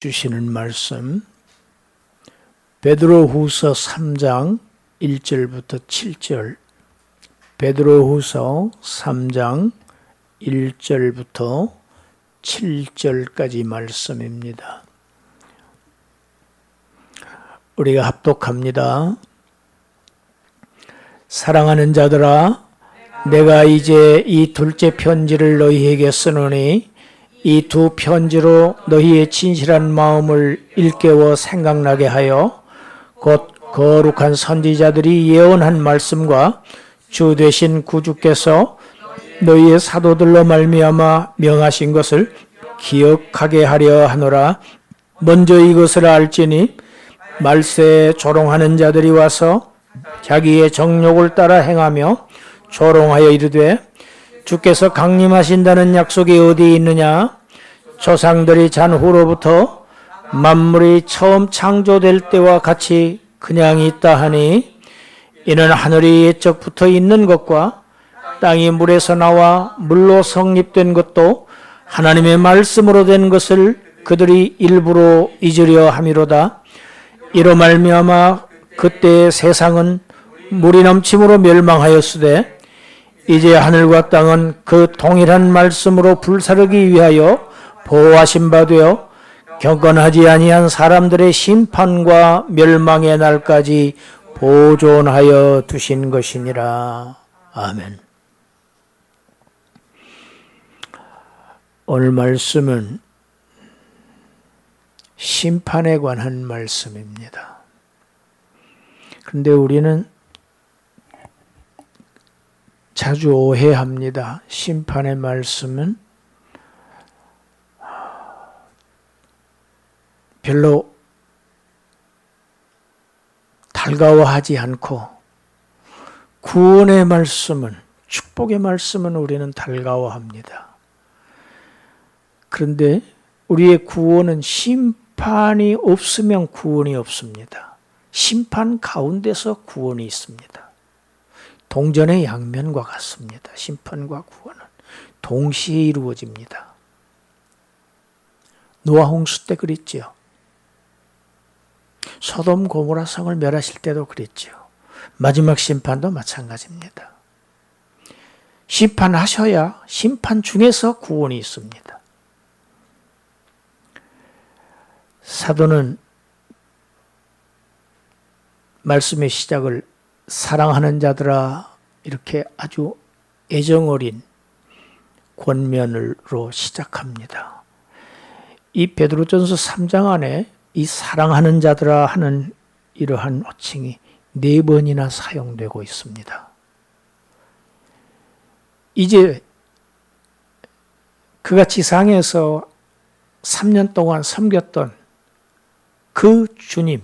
주시는 말씀 베드로후서 3장 1절부터 7절. 베드로후서 3장 1절부터 7절까지 말씀입니다. 우리가 합독합니다. 사랑하는 자들아, 내가 이제 이 둘째 편지를 너희에게 쓰노니 이 두 편지로 너희의 진실한 마음을 일깨워 생각나게 하여 곧 거룩한 선지자들이 예언한 말씀과 주 되신 구주께서 너희의 사도들로 말미암아 명하신 것을 기억하게 하려 하노라. 먼저 이것을 알지니 말세에 조롱하는 자들이 와서 자기의 정욕을 따라 행하며 조롱하여 이르되 주께서 강림하신다는 약속이 어디 있느냐? 조상들이 잔 후로부터 만물이 처음 창조될 때와 같이 그냥 있다 하니 이는 하늘이 옛적부터 있는 것과 땅이 물에서 나와 물로 성립된 것도 하나님의 말씀으로 된 것을 그들이 일부러 잊으려 함이로다. 이로 말미암아 그때의 세상은 물이 넘침으로 멸망하였으되 이제 하늘과 땅은 그 동일한 말씀으로 불사르기 위하여 보호하신 바 되어 경건하지 아니한 사람들의 심판과 멸망의 날까지 보존하여 두신 것이니라. 아멘. 오늘 말씀은 심판에 관한 말씀입니다. 그런데 우리는 자주 오해합니다. 심판의 말씀은 별로 달가워하지 않고 구원의 말씀은, 축복의 말씀은 우리는 달가워합니다. 그런데 우리의 구원은 심판이 없으면 구원이 없습니다. 심판 가운데서 구원이 있습니다. 동전의 양면과 같습니다. 심판과 구원은 동시에 이루어집니다. 노아 홍수 때 그랬지요. 소돔 고모라 성을 멸하실 때도 그랬지요. 마지막 심판도 마찬가지입니다. 심판하셔야 심판 중에서 구원이 있습니다. 사도는 말씀의 시작을 사랑하는 자들아 이렇게 아주 애정어린 권면으로 시작합니다. 이 베드로전서 3장 안에 이 사랑하는 자들아 하는 이러한 호칭이 4번이나 사용되고 있습니다. 이제 그가 지상에서 3년 동안 섬겼던 그 주님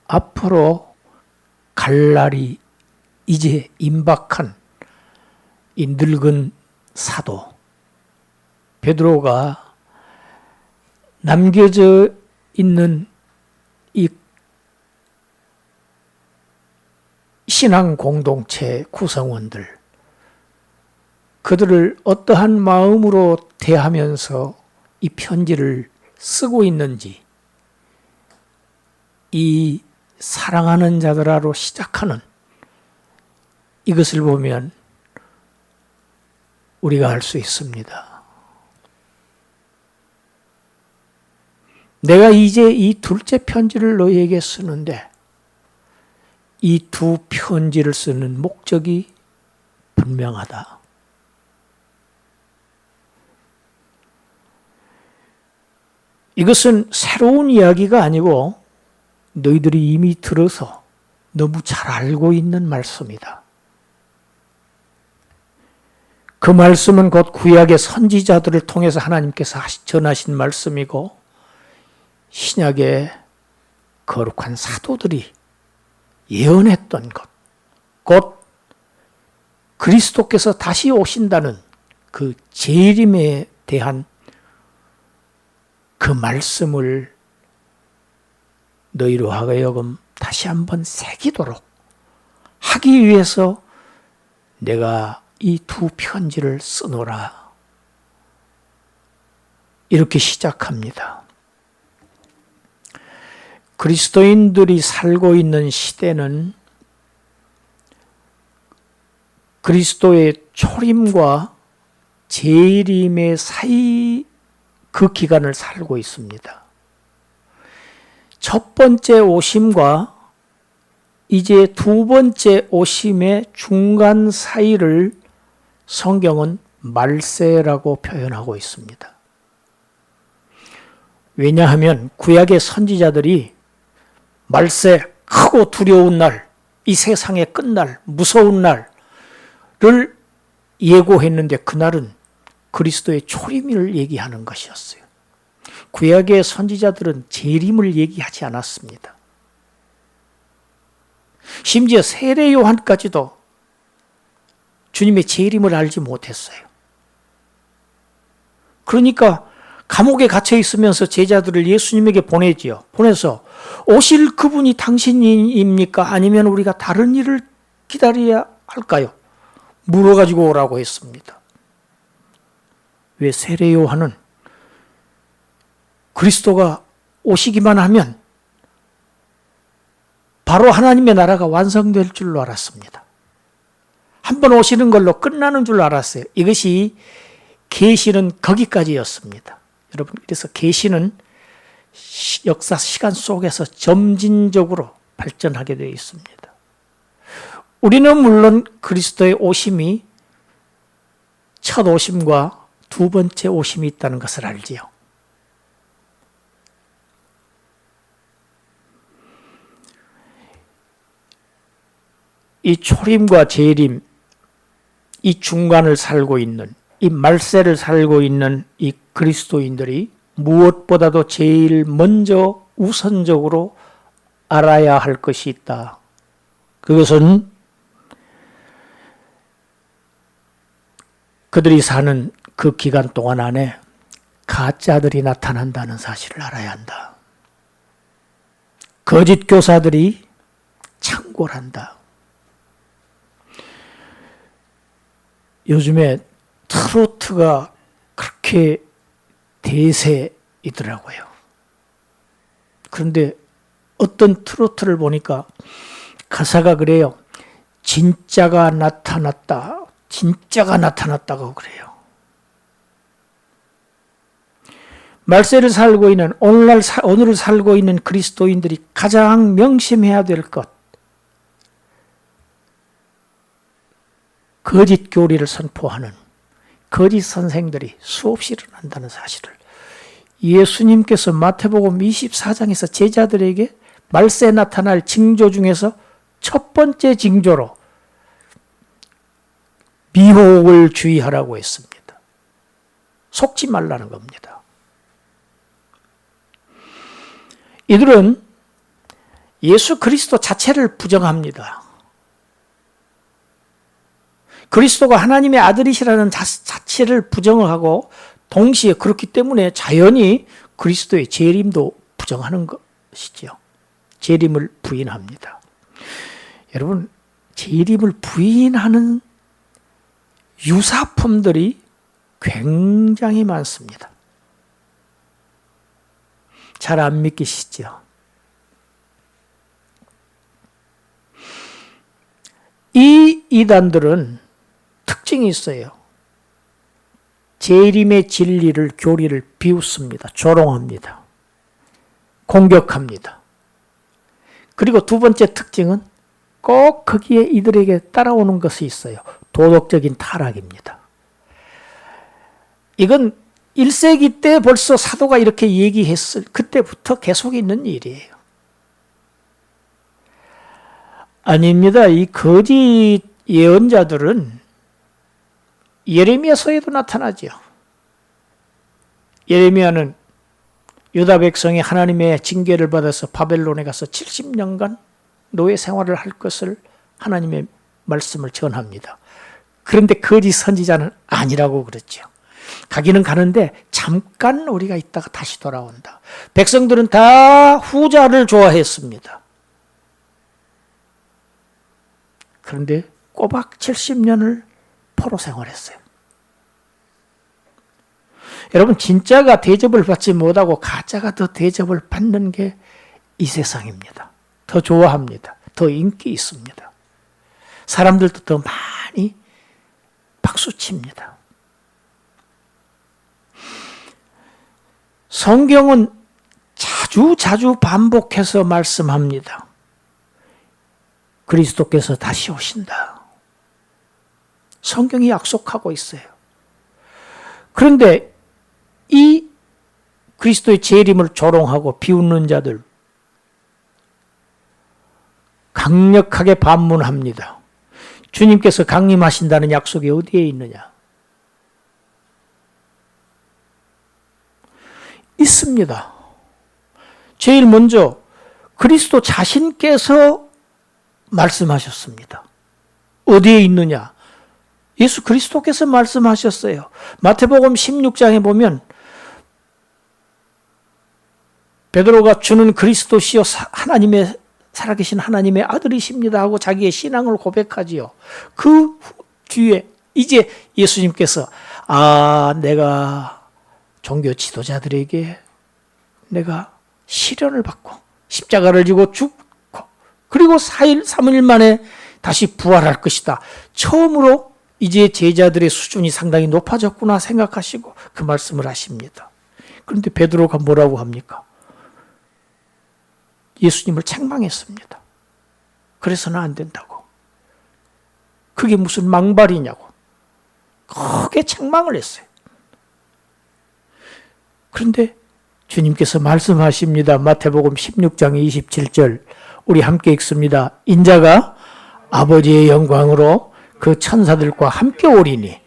앞으로 갈 날이 이제 임박한 이 늙은 사도 베드로가 남겨져 있는 이 신앙 공동체 구성원들, 그들을 어떠한 마음으로 대하면서 이 편지를 쓰고 있는지, 이 사랑하는 자들아로 시작하는 이것을 보면 우리가 알 수 있습니다. 내가 이제 이 둘째 편지를 너희에게 쓰는데 이 두 편지를 쓰는 목적이 분명하다. 이것은 새로운 이야기가 아니고 너희들이 이미 들어서 너무 잘 알고 있는 말씀이다. 그 말씀은 곧 구약의 선지자들을 통해서 하나님께서 전하신 말씀이고 신약의 거룩한 사도들이 예언했던 것, 곧 그리스도께서 다시 오신다는 그 재림에 대한 그 말씀을 너희로 하여금 다시 한번 새기도록 하기 위해서 내가 이 두 편지를 쓰노라. 이렇게 시작합니다. 그리스도인들이 살고 있는 시대는 그리스도의 초림과 재림의 사이 그 기간을 살고 있습니다. 첫 번째 오심과 이제 두 번째 오심의 중간 사이를 성경은 말세라고 표현하고 있습니다. 왜냐하면 구약의 선지자들이 말세, 크고 두려운 날, 이 세상의 끝날, 무서운 날을 예고했는데 그날은 그리스도의 초림을 얘기하는 것이었어요. 구약의 선지자들은 재림을 얘기하지 않았습니다. 심지어 세례 요한까지도 주님의 재림을 알지 못했어요. 그러니까 감옥에 갇혀 있으면서 제자들을 예수님에게 보내지요. 보내서 오실 그분이 당신입니까? 아니면 우리가 다른 일을 기다려야 할까요? 물어가지고 오라고 했습니다. 왜? 세례 요한은 그리스도가 오시기만 하면 바로 하나님의 나라가 완성될 줄로 알았습니다. 한번 오시는 걸로 끝나는 줄로 알았어요. 이것이 계시는 거기까지였습니다. 여러분, 그래서 계시는 역사 시간 속에서 점진적으로 발전하게 되어 있습니다. 우리는 물론 그리스도의 오심이 첫 오심과 두 번째 오심이 있다는 것을 알지요. 이 초림과 재림, 이 중간을 살고 있는, 이 말세를 살고 있는 이 그리스도인들이 무엇보다도 제일 먼저 우선적으로 알아야 할 것이 있다. 그것은 그들이 사는 그 기간 동안 안에 가짜들이 나타난다는 사실을 알아야 한다. 거짓 교사들이 창궐한다. 요즘에 트로트가 그렇게 대세이더라고요. 그런데 어떤 트로트를 보니까 가사가 그래요. 진짜가 나타났다. 진짜가 나타났다고 그래요. 말세를 살고 있는 오늘을 살고 있는 그리스도인들이 가장 명심해야 될 것. 거짓 교리를 선포하는 거짓 선생들이 수없이 일어난다는 사실을 예수님께서 마태복음 24장에서 제자들에게 말세에 나타날 징조 중에서 첫 번째 징조로 미혹을 주의하라고 했습니다. 속지 말라는 겁니다. 이들은 예수 그리스도 자체를 부정합니다. 그리스도가 하나님의 아들이시라는 자체를 부정하고 동시에 그렇기 때문에 자연히 그리스도의 재림도 부정하는 것이죠. 재림을 부인합니다. 여러분, 재림을 부인하는 유사품들이 굉장히 많습니다. 잘 안 믿기시죠? 이 이단들은 특징이 있어요. 재림의 진리를, 교리를 비웃습니다. 조롱합니다. 공격합니다. 그리고 두 번째 특징은 꼭 거기에 이들에게 따라오는 것이 있어요. 도덕적인 타락입니다. 이건 1세기 때 벌써 사도가 이렇게 얘기했을 그때부터 계속 있는 일이에요. 아닙니다. 이 거짓 예언자들은 예레미야서에도 나타나죠. 예레미야는 유다 백성이 하나님의 징계를 받아서 바벨론에 가서 70년간 노예 생활을 할 것을 하나님의 말씀을 전합니다. 그런데 거짓 선지자는 아니라고 그랬죠. 가기는 가는데 잠깐 우리가 있다가 다시 돌아온다. 백성들은 다 후자를 좋아했습니다. 그런데 꼬박 70년을 포로 생활했어요. 여러분, 진짜가 대접을 받지 못하고 가짜가 더 대접을 받는 게 이 세상입니다. 더 좋아합니다. 더 인기 있습니다. 사람들도 더 많이 박수칩니다. 성경은 자주 반복해서 말씀합니다. 그리스도께서 다시 오신다. 성경이 약속하고 있어요. 그런데 이 그리스도의 재림을 조롱하고 비웃는 자들 강력하게 반문합니다. 주님께서 강림하신다는 약속이 어디에 있느냐? 있습니다. 제일 먼저 그리스도 자신께서 말씀하셨습니다. 어디에 있느냐? 예수 그리스도께서 말씀하셨어요. 마태복음 16장에 보면 베드로가 주는 그리스도시요 하나님의 살아계신 하나님의 아들이십니다 하고 자기의 신앙을 고백하지요. 그 뒤에 이제 예수님께서 내가 종교 지도자들에게 내가 시련을 받고 십자가를 지고 죽고 그리고 3일 만에 다시 부활할 것이다. 처음으로 이제 제자들의 수준이 상당히 높아졌구나 생각하시고 그 말씀을 하십니다. 그런데 베드로가 뭐라고 합니까? 예수님을 책망했습니다. 그래서는 안 된다고. 그게 무슨 망발이냐고. 크게 책망을 했어요. 그런데 주님께서 말씀하십니다. 마태복음 16장 27절 우리 함께 읽습니다. 인자가 아버지의 영광으로 그 천사들과 함께 오리니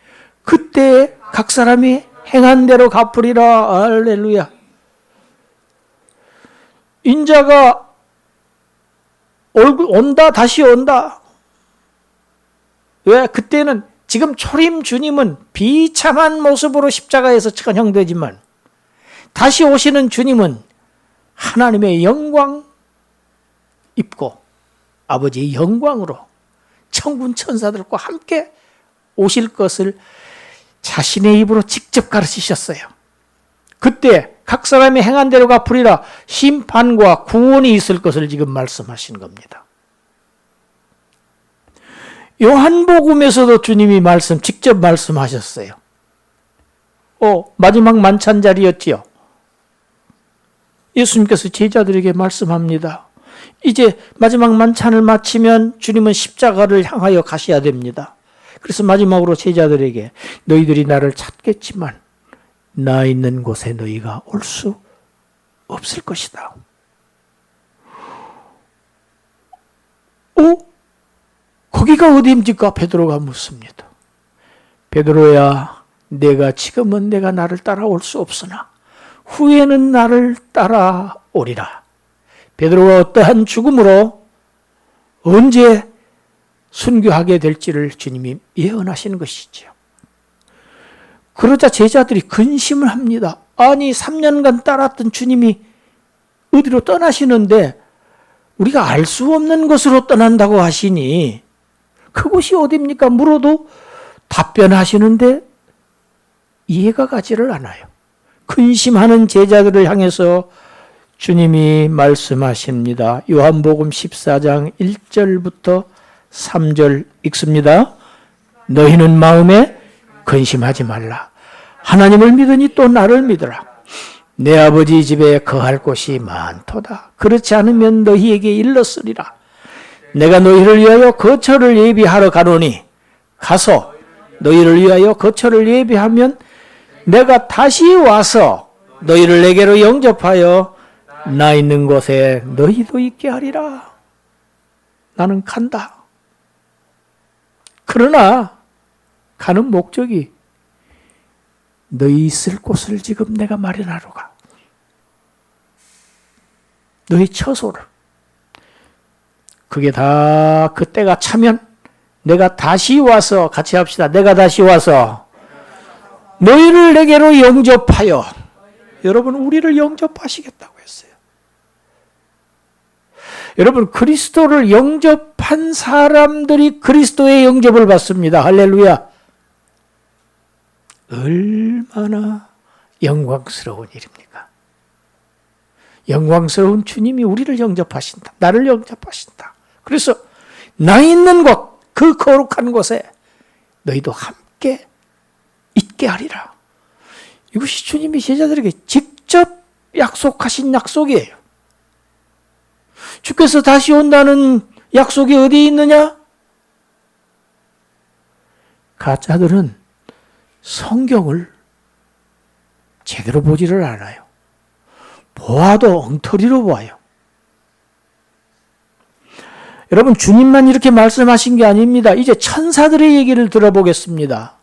그때 각 사람이 행한 대로 갚으리라. 할렐루야. 인자가 온다 다시 온다. 왜? 그때는 지금 초림 주님은 비참한 모습으로 십자가에서 처형되지만 다시 오시는 주님은 하나님의 영광 입고 아버지의 영광으로 천군 천사들과 함께 오실 것을 자신의 입으로 직접 가르치셨어요. 그때 각 사람이 행한 대로 갚으리라. 심판과 구원이 있을 것을 지금 말씀하신 겁니다. 요한복음에서도 주님이 직접 말씀하셨어요. 마지막 만찬 자리였지요. 예수님께서 제자들에게 말씀합니다. 이제 마지막 만찬을 마치면 주님은 십자가를 향하여 가셔야 됩니다. 그래서 마지막으로 제자들에게 너희들이 나를 찾겠지만 나 있는 곳에 너희가 올 수 없을 것이다. 거기가 어디입니까? 베드로가 묻습니다. 베드로야, 지금은 내가 나를 따라올 수 없으나 후에는 나를 따라오리라. 베드로가 어떠한 죽음으로 언제 순교하게 될지를 주님이 예언하시는 것이지요. 그러자 제자들이 근심을 합니다. 아니 3년간 따랐던 주님이 어디로 떠나시는데 우리가 알 수 없는 곳으로 떠난다고 하시니 그곳이 어디입니까? 물어도 답변하시는데 이해가 가지를 않아요. 근심하는 제자들을 향해서 주님이 말씀하십니다. 요한복음 14장 1절부터 3절 읽습니다. 너희는 마음에 근심하지 말라. 하나님을 믿으니 또 나를 믿으라. 내 아버지 집에 거할 곳이 많도다. 그렇지 않으면 너희에게 일렀으리라. 내가 너희를 위하여 거처를 예비하러 가노니 가서 너희를 위하여 거처를 예비하면 내가 다시 와서 너희를 내게로 영접하여 나 있는 곳에 너희도 있게 하리라. 나는 간다. 그러나 가는 목적이 너희 있을 곳을 지금 내가 마련하러 가. 너희 처소를. 그게 다 그때가 차면 내가 다시 와서 같이 합시다. 내가 다시 와서 너희를 내게로 영접하여. 여러분 우리를 영접하시겠다고 했어요. 여러분 그리스도를 영접한 사람들이 그리스도의 영접을 받습니다. 할렐루야. 얼마나 영광스러운 일입니까? 영광스러운 주님이 우리를 영접하신다. 나를 영접하신다. 그래서 나 있는 곳, 그 거룩한 곳에 너희도 함께 있게 하리라. 이것이 주님이 제자들에게 직접 약속하신 약속이에요. 주께서 다시 온다는 약속이 어디 있느냐? 가짜들은 성경을 제대로 보지를 않아요. 보아도 엉터리로 보아요. 여러분, 주님만 이렇게 말씀하신 게 아닙니다. 이제 천사들의 얘기를 들어보겠습니다.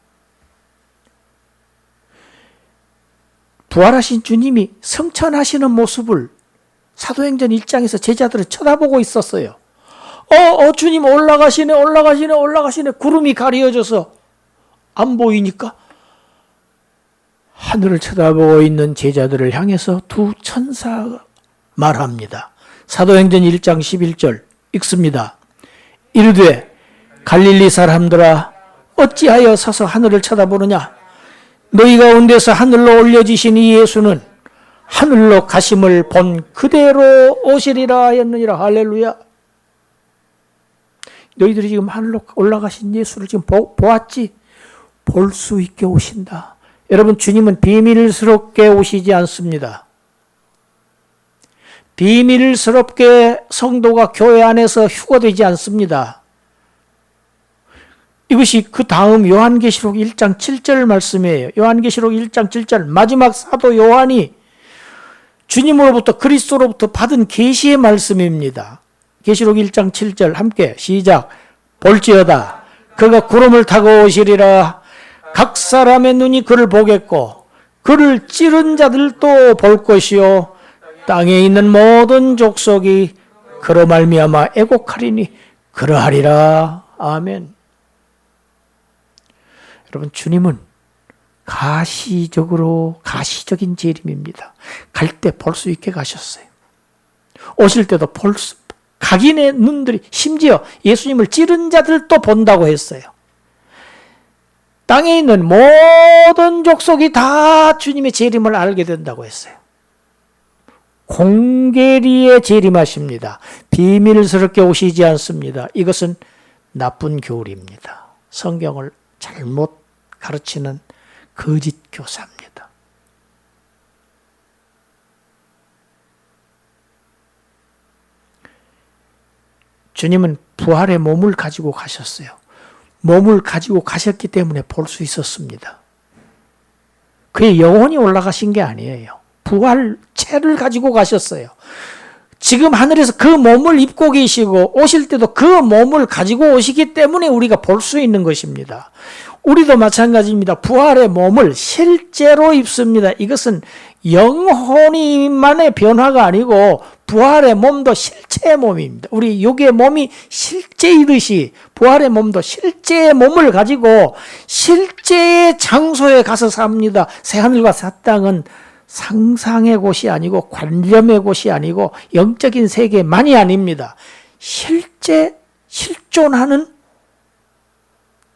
부활하신 주님이 성천하시는 모습을 사도행전 1장에서 제자들은 쳐다보고 있었어요. 주님 올라가시네. 구름이 가려져서 안 보이니까 하늘을 쳐다보고 있는 제자들을 향해서 두 천사가 말합니다. 사도행전 1장 11절 읽습니다. 이르되 갈릴리 사람들아 어찌하여 서서 하늘을 쳐다보느냐? 너희 가운데서 하늘로 올려지신 이 예수는 하늘로 가심을 본 그대로 오시리라 하였느니라. 할렐루야. 너희들이 지금 하늘로 올라가신 예수를 지금 보았지? 볼 수 있게 오신다. 여러분, 주님은 비밀스럽게 오시지 않습니다. 비밀스럽게 성도가 교회 안에서 휴거되지 않습니다. 이것이 그 다음 요한계시록 1장 7절 말씀이에요. 요한계시록 1장 7절 마지막 사도 요한이 주님으로부터 그리스도로부터 받은 계시의 말씀입니다. 계시록 1장 7절 함께 시작. 볼지어다 그가 구름을 타고 오시리라. 각 사람의 눈이 그를 보겠고 그를 찌른 자들도 볼 것이요 땅에 있는 모든 족속이 그로 말미암아 애곡하리니 그러하리라. 아멘. 여러분, 주님은 가시적인 재림입니다. 갈 때 볼 수 있게 가셨어요. 오실 때도 각인의 눈들이, 심지어 예수님을 찌른 자들도 본다고 했어요. 땅에 있는 모든 족속이 다 주님의 재림을 알게 된다고 했어요. 공개리에 재림하십니다. 비밀스럽게 오시지 않습니다. 이것은 나쁜 교리입니다. 성경을 잘못 가르치는 거짓 교사입니다. 주님은 부활의 몸을 가지고 가셨어요. 몸을 가지고 가셨기 때문에 볼 수 있었습니다. 그의 영혼이 올라가신 게 아니에요. 부활체를 가지고 가셨어요. 지금 하늘에서 그 몸을 입고 계시고 오실 때도 그 몸을 가지고 오시기 때문에 우리가 볼 수 있는 것입니다. 우리도 마찬가지입니다. 부활의 몸을 실제로 입습니다. 이것은 영혼이만의 변화가 아니고 부활의 몸도 실제의 몸입니다. 우리 육의 몸이 실제이듯이 부활의 몸도 실제의 몸을 가지고 실제의 장소에 가서 삽니다. 새하늘과 새 땅은 상상의 곳이 아니고 관념의 곳이 아니고 영적인 세계만이 아닙니다. 실제 실존하는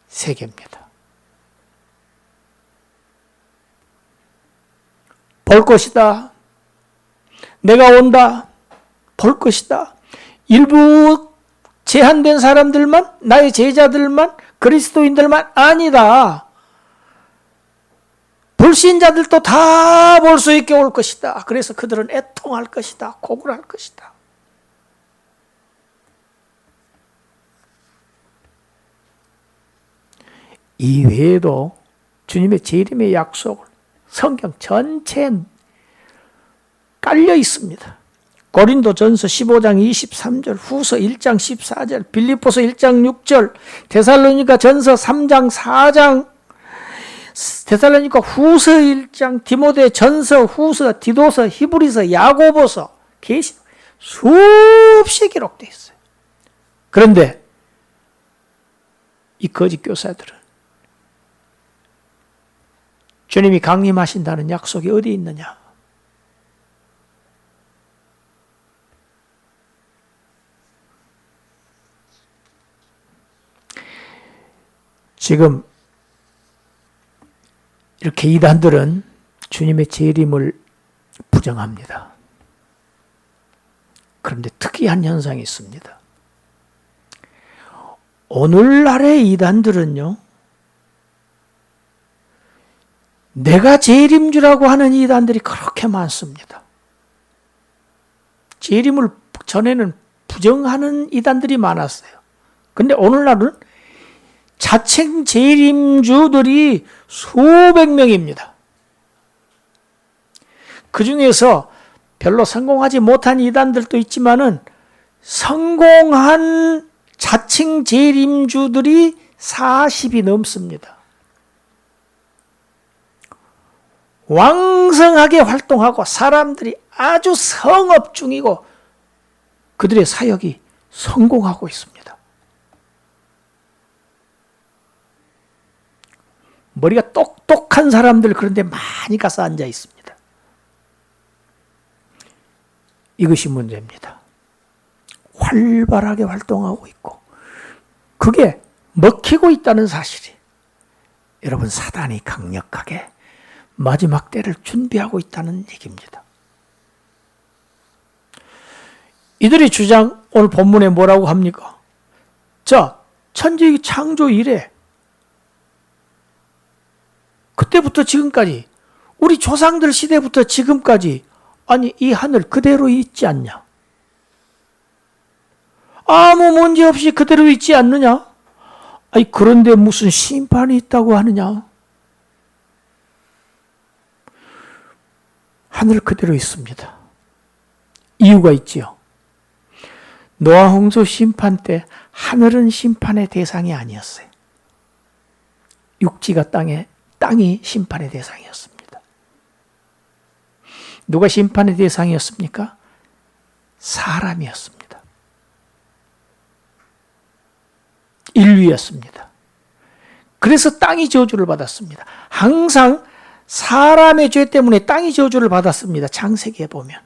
세계입니다. 볼 것이다. 내가 온다. 볼 것이다. 일부 제한된 사람들만, 나의 제자들만, 그리스도인들만 아니다. 불신자들도 다 볼 수 있게 올 것이다. 그래서 그들은 애통할 것이다. 고굴할 것이다. 이 외에도 주님의 재림의 약속을 성경 전체에 깔려 있습니다. 고린도전서 15장 23절, 후서 1장 14절, 빌립보서 1장 6절, 데살로니가 전서 3장 4장, 데살로니가 후서 1장, 디모데 전서, 후서, 디도서, 히브리서, 야고보서, 계시 수없이 기록되어 있어요. 그런데 이 거짓 교사들은 주님이 강림하신다는 약속이 어디 있느냐? 지금 이렇게 이단들은 주님의 재림을 부정합니다. 그런데 특이한 현상이 있습니다. 오늘날의 이단들은요, 내가 재림주라고 하는 이단들이 그렇게 많습니다. 재림을 전에는 부정하는 이단들이 많았어요. 근데 오늘날은 자칭 재림주들이 수백 명입니다. 그 중에서 별로 성공하지 못한 이단들도 있지만은 성공한 자칭 재림주들이 40이 넘습니다. 왕성하게 활동하고 사람들이 아주 성업 중이고 그들의 사역이 성공하고 있습니다. 머리가 똑똑한 사람들 그런데 많이 가서 앉아 있습니다. 이것이 문제입니다. 활발하게 활동하고 있고 그게 먹히고 있다는 사실이 여러분 사단이 강력하게 마지막 때를 준비하고 있다는 얘기입니다. 이들이 주장 오늘 본문에 뭐라고 합니까? 자, 천지 창조 이래 그때부터 지금까지 우리 조상들 시대부터 지금까지 아니 이 하늘 그대로 있지 않냐? 아무 문제 없이 그대로 있지 않느냐? 아니 그런데 무슨 심판이 있다고 하느냐? 하늘 그대로 있습니다. 이유가 있지요. 노아 홍수 심판 때 하늘은 심판의 대상이 아니었어요. 육지가 땅이 심판의 대상이었습니다. 누가 심판의 대상이었습니까? 사람이었습니다. 인류였습니다. 그래서 땅이 저주를 받았습니다. 항상 사람의 죄 때문에 땅이 저주를 받았습니다. 창세기에 보면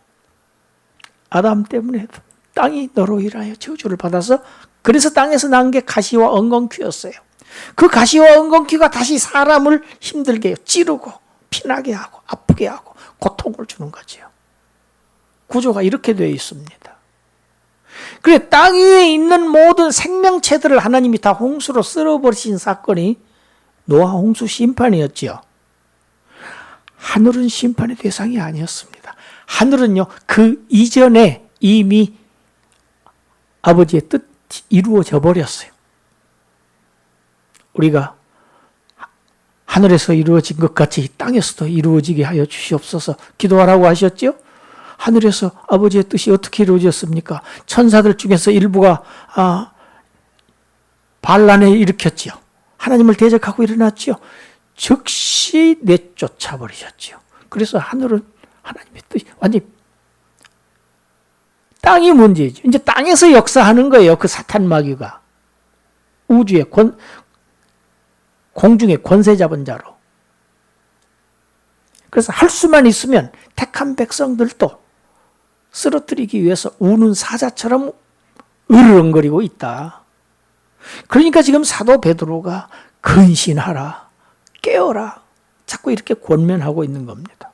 아담 때문에 땅이 너로 인하여 저주를 받아서 그래서 땅에서 난 게 가시와 엉겅퀴였어요. 그 가시와 엉겅퀴가 다시 사람을 힘들게 해요. 찌르고 피나게 하고 아프게 하고 고통을 주는 거지요. 구조가 이렇게 되어 있습니다. 그래 땅 위에 있는 모든 생명체들을 하나님이 다 홍수로 쓸어버리신 사건이 노아 홍수 심판이었지요. 하늘은 심판의 대상이 아니었습니다. 하늘은요 그 이전에 이미 아버지의 뜻이 이루어져 버렸어요. 우리가 하늘에서 이루어진 것 같이 땅에서도 이루어지게 하여 주시옵소서 기도하라고 하셨죠? 하늘에서 아버지의 뜻이 어떻게 이루어졌습니까? 천사들 중에서 일부가 반란을 일으켰지요. 하나님을 대적하고 일어났지요. 즉시 내쫓아 버리셨지요. 그래서 하늘은 하나님의 뜻이 완전히 땅이 문제죠. 이제 땅에서 역사하는 거예요. 그 사탄 마귀가 우주의 공중의 권세 잡은 자로. 그래서 할 수만 있으면 택한 백성들도 쓰러뜨리기 위해서 우는 사자처럼 으르렁거리고 있다. 그러니까 지금 사도 베드로가 근신하라, 깨어라 자꾸 이렇게 권면하고 있는 겁니다.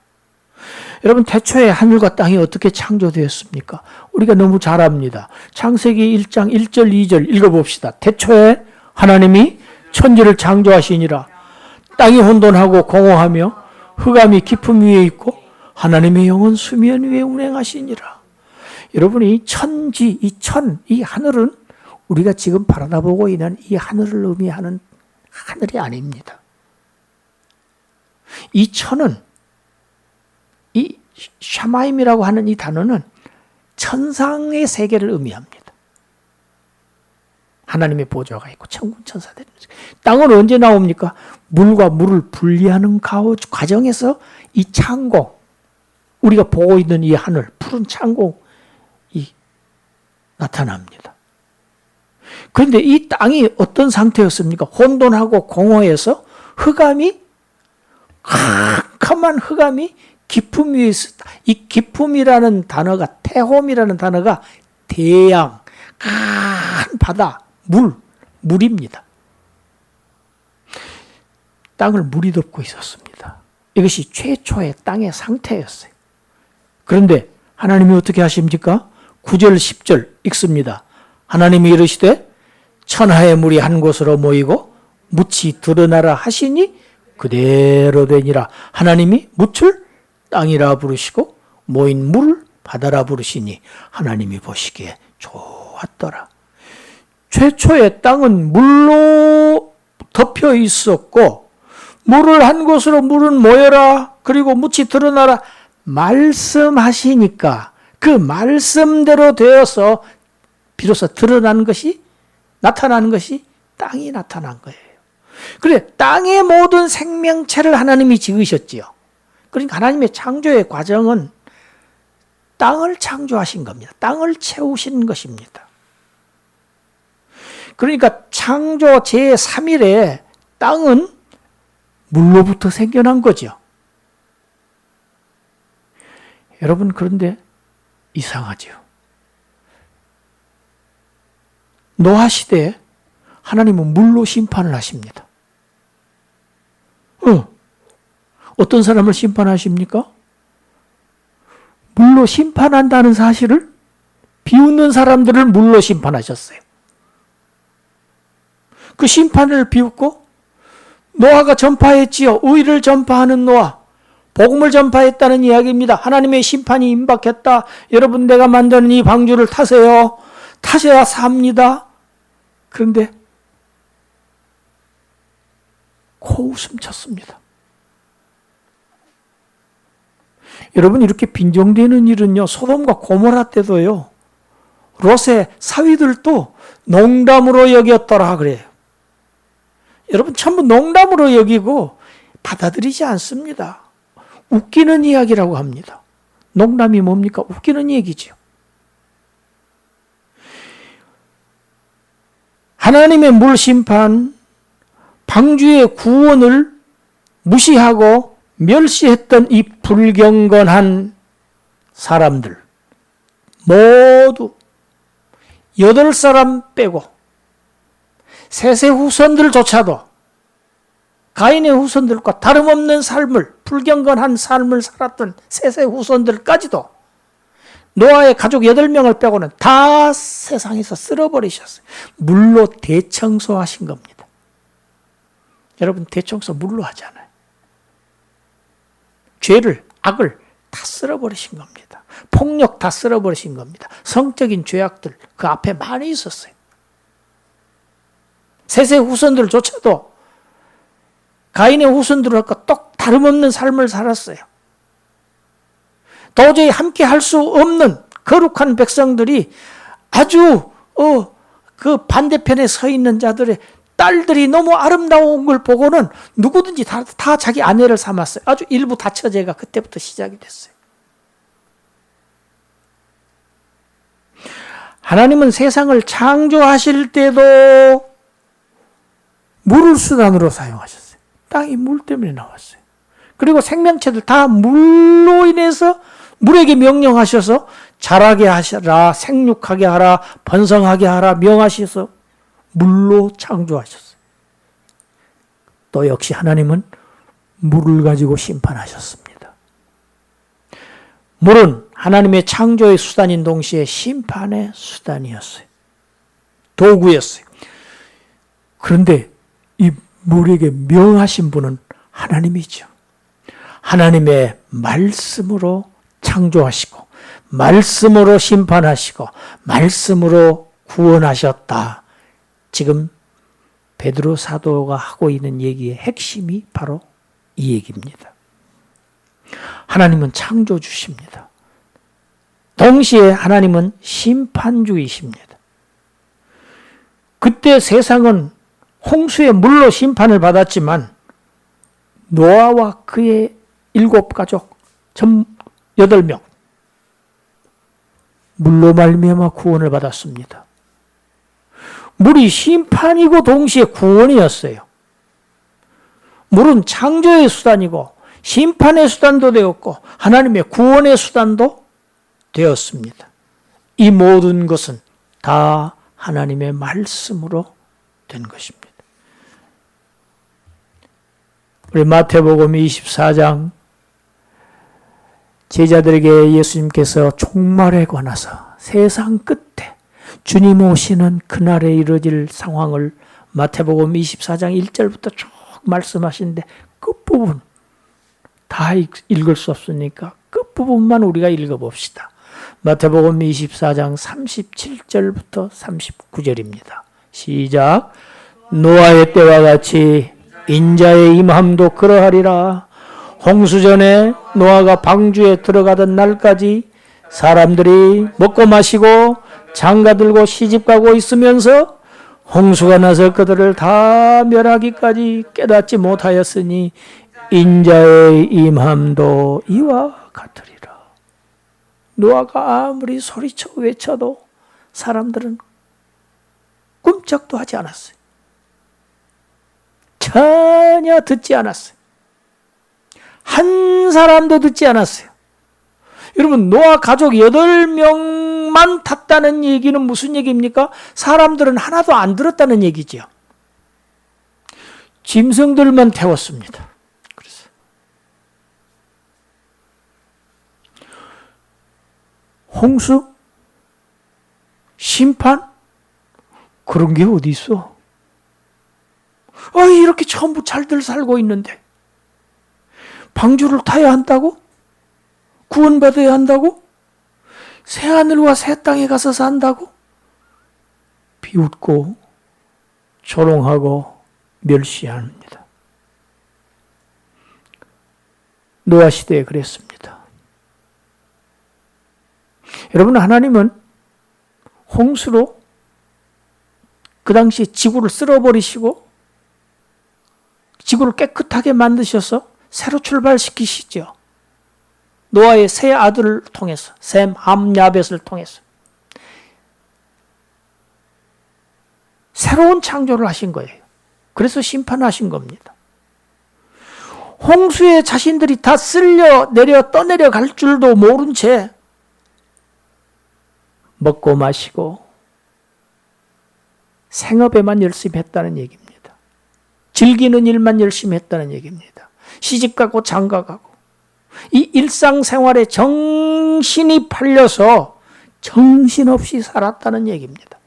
여러분 태초에 하늘과 땅이 어떻게 창조되었습니까? 우리가 너무 잘 압니다. 창세기 1장 1절 2절 읽어봅시다. 태초에 하나님이 천지를 창조하시니라. 땅이 혼돈하고 공허하며 흑암이 깊음 위에 있고 하나님의 영은 수면 위에 운행하시니라. 여러분이 천지, 이 하늘은 우리가 지금 바라다보고 있는 이 하늘을 의미하는 하늘이 아닙니다. 이 천은 이 샤마임이라고 하는 이 단어는 천상의 세계를 의미합니다. 하나님의 보좌가 있고 천군 천사들이. 땅은 언제 나옵니까? 물과 물을 분리하는 과정에서 이 창공, 우리가 보고 있는 이 하늘, 푸른 창공이 나타납니다. 그런데 이 땅이 어떤 상태였습니까? 혼돈하고 공허해서 흑암이, 캄캄한 흑암이 깊음 위에 있었다. 이 깊음이라는 단어가, 태홈이라는 단어가 대양, 큰 바다, 물입니다. 땅을 물이 덮고 있었습니다. 이것이 최초의 땅의 상태였어요. 그런데 하나님이 어떻게 하십니까? 9절 10절 읽습니다. 하나님이 이르시되 천하의 물이 한 곳으로 모이고 묻이 드러나라 하시니 그대로 되니라. 하나님이 묻을 땅이라 부르시고 모인 물을 바다라 부르시니 하나님이 보시기에 좋았더라. 최초의 땅은 물로 덮여 있었고 물을 한 곳으로 물은 모여라 그리고 묻이 드러나라 말씀하시니까 그 말씀대로 되어서 비로소 드러난 것이 나타나는 것이 땅이 나타난 거예요. 그래 땅의 모든 생명체를 하나님이 지으셨지요. 그러니까 하나님의 창조의 과정은 땅을 창조하신 겁니다. 땅을 채우신 것입니다. 그러니까 창조 제3일에 땅은 물로부터 생겨난 거죠. 여러분 그런데 이상하죠. 노아 시대에 하나님은 물로 심판을 하십니다. 어떤 사람을 심판하십니까? 물로 심판한다는 사실을 비웃는 사람들을 물로 심판하셨어요. 그 심판을 비웃고 노아가 전파했지요. 의를 전파하는 노아. 복음을 전파했다는 이야기입니다. 하나님의 심판이 임박했다. 여러분 내가 만드는 이 방주를 타세요. 타셔야 삽니다. 그런데 코웃음 쳤습니다. 여러분 이렇게 빈정되는 일은요. 소돔과 고모라 때도요. 롯의 사위들도 농담으로 여겼더라 그래요. 여러분 전부 농담으로 여기고 받아들이지 않습니다. 웃기는 이야기라고 합니다. 농담이 뭡니까? 웃기는 얘기죠. 하나님의 물 심판, 방주의 구원을 무시하고 멸시했던 이 불경건한 사람들 모두 8사람 빼고 셋의 후손들조차도 가인의 후손들과 다름없는 삶을 불경건한 삶을 살았던 셋의 후손들까지도 노아의 가족 8명을 빼고는 다 세상에서 쓸어버리셨어요. 물로 대청소하신 겁니다. 여러분 대청소 물로 하잖아요. 죄를 악을 다 쓸어버리신 겁니다. 폭력 다 쓸어버리신 겁니다. 성적인 죄악들 그 앞에 많이 있었어요. 셋의 후손들조차도 가인의 후손들과 똑 다름없는 삶을 살았어요. 도저히 함께 할 수 없는 거룩한 백성들이 아주 그 반대편에 서 있는 자들의 딸들이 너무 아름다운 걸 보고는 누구든지 다 자기 아내를 삼았어요. 아주 일부 다처제가 그때부터 시작이 됐어요. 하나님은 세상을 창조하실 때도 물을 수단으로 사용하셨어요. 땅이 물 때문에 나왔어요. 그리고 생명체들 다 물로 인해서 물에게 명령하셔서 자라게 하시라, 생육하게 하라, 번성하게 하라 명하셔서 물로 창조하셨어요. 또 역시 하나님은 물을 가지고 심판하셨습니다. 물은 하나님의 창조의 수단인 동시에 심판의 수단이었어요. 도구였어요. 그런데 이 물에게 명하신 분은 하나님이죠. 하나님의 말씀으로 창조하시고 말씀으로 심판하시고 말씀으로 구원하셨다. 지금 베드로 사도가 하고 있는 얘기의 핵심이 바로 이 얘기입니다. 하나님은 창조주십니다. 동시에 하나님은 심판주이십니다. 그때 세상은 홍수의 물로 심판을 받았지만 노아와 그의 7가족, 8명 물로 말미암아 구원을 받았습니다. 물이 심판이고 동시에 구원이었어요. 물은 창조의 수단이고 심판의 수단도 되었고 하나님의 구원의 수단도 되었습니다. 이 모든 것은 다 하나님의 말씀으로 된 것입니다. 우리 마태복음 24장 제자들에게 예수님께서 종말에 관해서 세상 끝에 주님 오시는 그날에 이루어질 상황을 마태복음 24장 1절부터 쭉 말씀하시는데 끝부분 다 읽을 수 없으니까 끝부분만 우리가 읽어봅시다. 마태복음 24장 37절부터 39절입니다. 시작. 노아의 때와 같이 인자의 임함도 그러하리라. 홍수전에 노아가 방주에 들어가던 날까지 사람들이 먹고 마시고 장가들고 시집가고 있으면서 홍수가 나서 그들을 다 멸하기까지 깨닫지 못하였으니 인자의 임함도 이와 같으리라. 노아가 아무리 소리쳐 외쳐도 사람들은 꿈쩍도 하지 않았어요. 전혀 듣지 않았어요. 한 사람도 듣지 않았어요. 여러분, 노아 가족 8명만 탔다는 얘기는 무슨 얘기입니까? 사람들은 하나도 안 들었다는 얘기죠. 짐승들만 태웠습니다. 그래서 홍수? 심판? 그런 게 어디 있어? 이렇게 전부 잘들 살고 있는데 방주를 타야 한다고? 구원받아야 한다고? 새하늘과 새 땅에 가서 산다고? 비웃고 조롱하고 멸시합니다. 노아 시대에 그랬습니다. 여러분, 하나님은 홍수로 그 당시 지구를 쓸어버리시고 지구를 깨끗하게 만드셔서 새로 출발시키시죠. 노아의 세 아들을 통해서, 셈, 함, 야벳을 통해서 새로운 창조를 하신 거예요. 그래서 심판하신 겁니다. 홍수에 자신들이 다 떠내려갈 줄도 모른 채 먹고 마시고 생업에만 열심히 했다는 얘기입니다. 즐기는 일만 열심히 했다는 얘기입니다. 시집가고 장가가고 이 일상생활에 정신이 팔려서 정신없이 살았다는 얘기입니다.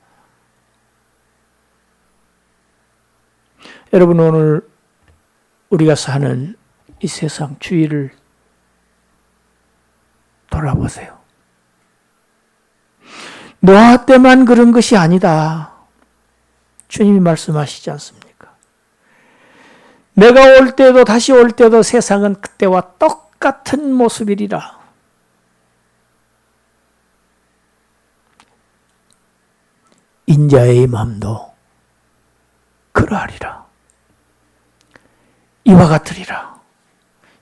여러분, 오늘 우리가 사는 이 세상 주위를 돌아보세요. 노아 때만 그런 것이 아니다. 주님이 말씀하시지 않습니까? 내가 올 때도 다시 올 때도 세상은 그때와 똑같은 모습이리라. 인자의 마음도 그러하리라. 이와 같으리라.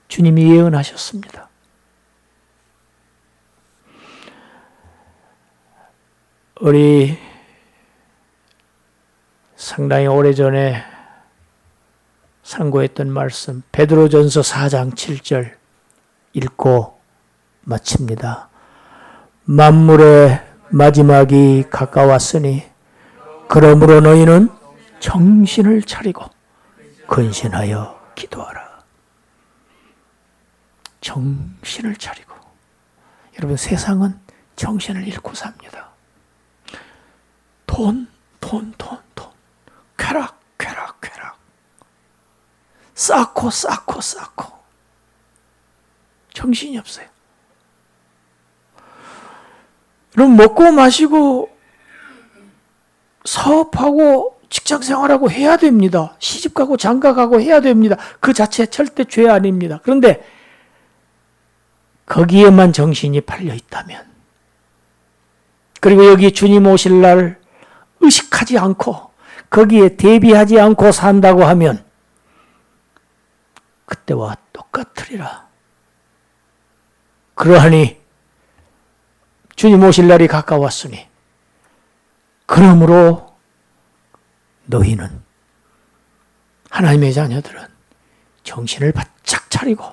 주님이 예언하셨습니다. 우리 상당히 오래전에 상고했던 말씀 베드로전서 4장 7절 읽고 마칩니다. 만물의 마지막이 가까웠으니 그러므로 너희는 정신을 차리고 근신하여 기도하라. 정신을 차리고. 여러분, 세상은 정신을 잃고 삽니다. 돈. 쾌락. 쌓고. 정신이 없어요. 여러분, 먹고 마시고 사업하고 직장생활하고 해야 됩니다. 시집가고 장가가고 해야 됩니다. 그 자체 절대 죄 아닙니다. 그런데 거기에만 정신이 팔려 있다면, 그리고 여기 주님 오실 날 의식하지 않고 거기에 대비하지 않고 산다고 하면 그때와 똑같으리라. 그러하니 주님 오실 날이 가까웠으니 그러므로 너희는, 하나님의 자녀들은 정신을 바짝 차리고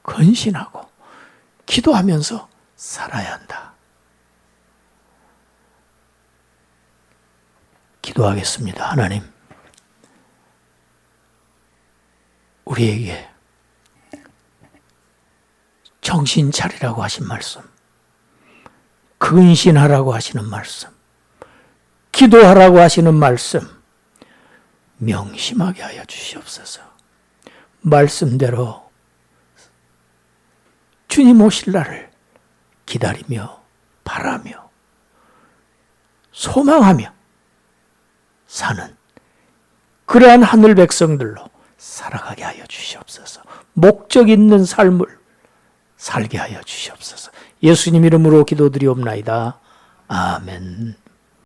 근신하고 기도하면서 살아야 한다. 기도하겠습니다. 하나님, 우리에게 정신 차리라고 하신 말씀, 근신하라고 하시는 말씀, 기도하라고 하시는 말씀 명심하게 하여 주시옵소서. 말씀대로 주님 오실 날을 기다리며 바라며 소망하며 사는 그러한 하늘 백성들로 살아가게 하여 주시옵소서. 목적 있는 삶을 살게 하여 주시옵소서. 예수님 이름으로 기도드리옵나이다. 아멘.